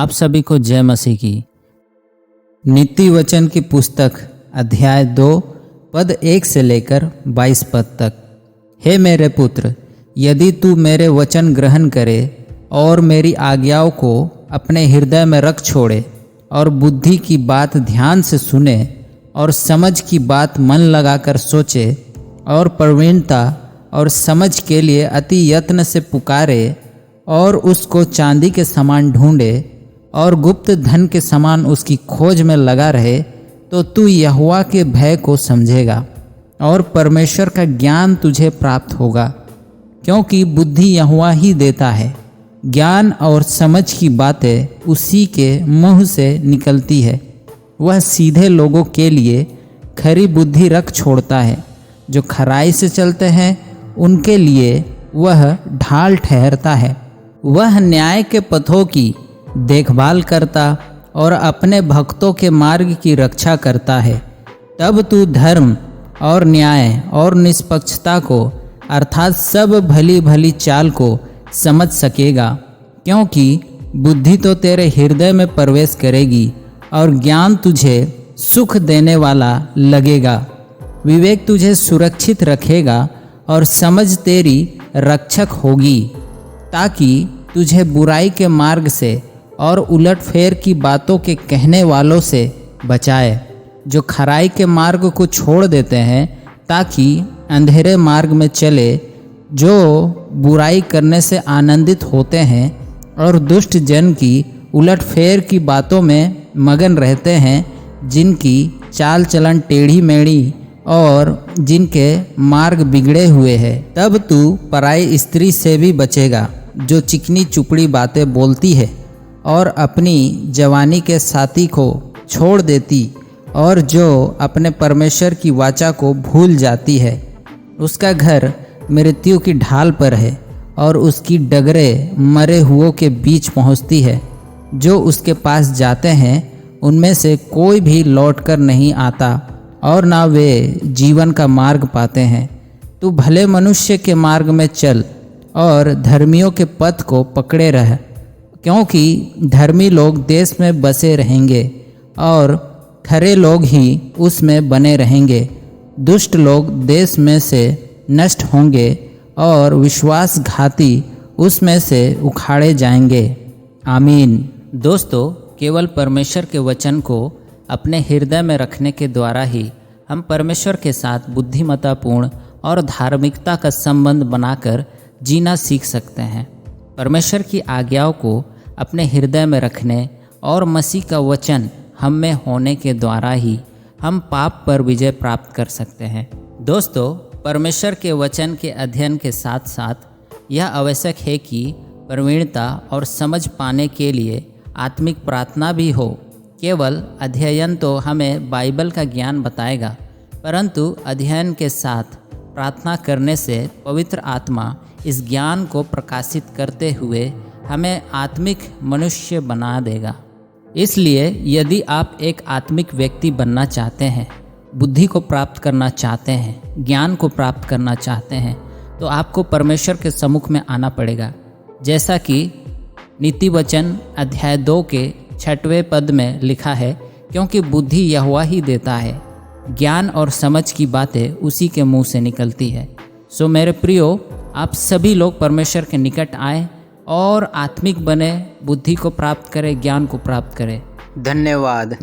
आप सभी को जय मसीह की। नीति वचन की पुस्तक अध्याय 2 पद 1 से लेकर 22 पद तक। हे मेरे पुत्र, यदि तू मेरे वचन ग्रहण करे और मेरी आज्ञाओं को अपने हृदय में रख छोड़े और बुद्धि की बात ध्यान से सुने और समझ की बात मन लगाकर सोचे और प्रवीणता और समझ के लिए अति यत्न से पुकारे और उसको चांदी के समान ढूंढे और गुप्त धन के समान उसकी खोज में लगा रहे, तो तू यहोवा के भय को समझेगा और परमेश्वर का ज्ञान तुझे प्राप्त होगा। क्योंकि बुद्धि यहोवा ही देता है, ज्ञान और समझ की बातें उसी के मुँह से निकलती है। वह सीधे लोगों के लिए खरी बुद्धि रख छोड़ता है, जो खराई से चलते हैं उनके लिए वह ढाल ठहरता है। वह न्याय के पथों की देखभाल करता और अपने भक्तों के मार्ग की रक्षा करता है। तब तू धर्म और न्याय और निष्पक्षता को अर्थात सब भली भली चाल को समझ सकेगा। क्योंकि बुद्धि तो तेरे हृदय में प्रवेश करेगी और ज्ञान तुझे सुख देने वाला लगेगा। विवेक तुझे सुरक्षित रखेगा और समझ तेरी रक्षक होगी, ताकि तुझे बुराई के मार्ग से और उलटफेर की बातों के कहने वालों से बचाए, जो खराई के मार्ग को छोड़ देते हैं ताकि अंधेरे मार्ग में चले, जो बुराई करने से आनंदित होते हैं और दुष्ट जन की उलटफेर की बातों में मगन रहते हैं, जिनकी चाल चलन टेढ़ी मेढ़ी और जिनके मार्ग बिगड़े हुए हैं। तब तू पराई स्त्री से भी बचेगा, जो चिकनी चुपड़ी बातें बोलती है और अपनी जवानी के साथी को छोड़ देती और जो अपने परमेश्वर की वाचा को भूल जाती है। उसका घर मृत्यु की ढाल पर है और उसकी डगरें मरे हुओं के बीच पहुंचती है। जो उसके पास जाते हैं उनमें से कोई भी लौटकर नहीं आता और ना वे जीवन का मार्ग पाते हैं। तू भले मनुष्य के मार्ग में चल और धर्मियों के पथ को पकड़े रह, क्योंकि धर्मी लोग देश में बसे रहेंगे और खरे लोग ही उसमें बने रहेंगे। दुष्ट लोग देश में से नष्ट होंगे और विश्वासघाती उसमें से उखाड़े जाएंगे। आमीन। दोस्तों, केवल परमेश्वर के वचन को अपने हृदय में रखने के द्वारा ही हम परमेश्वर के साथ बुद्धिमत्तापूर्ण और धार्मिकता का संबंध बनाकर जीना सीख सकते हैं। परमेश्वर की आज्ञाओं को अपने हृदय में रखने और मसीह का वचन हम में होने के द्वारा ही हम पाप पर विजय प्राप्त कर सकते हैं। दोस्तों, परमेश्वर के वचन के अध्ययन के साथ साथ यह आवश्यक है कि प्रवीणता और समझ पाने के लिए आत्मिक प्रार्थना भी हो। केवल अध्ययन तो हमें बाइबल का ज्ञान बताएगा, परंतु अध्ययन के साथ प्रार्थना करने से पवित्र आत्मा इस ज्ञान को प्रकाशित करते हुए हमें आत्मिक मनुष्य बना देगा। इसलिए यदि आप एक आत्मिक व्यक्ति बनना चाहते हैं, बुद्धि को प्राप्त करना चाहते हैं, ज्ञान को प्राप्त करना चाहते हैं, तो आपको परमेश्वर के सम्मुख में आना पड़ेगा। जैसा कि नीति वचन अध्याय 2 के 6वें पद में लिखा है, क्योंकि बुद्धि यहोवा ही देता है, ज्ञान और समझ की बातें उसी के मुंह से निकलती है। सो मेरे प्रियो, आप सभी लोग परमेश्वर के निकट आए और आत्मिक बने, बुद्धि को प्राप्त करें, ज्ञान को प्राप्त करें। धन्यवाद।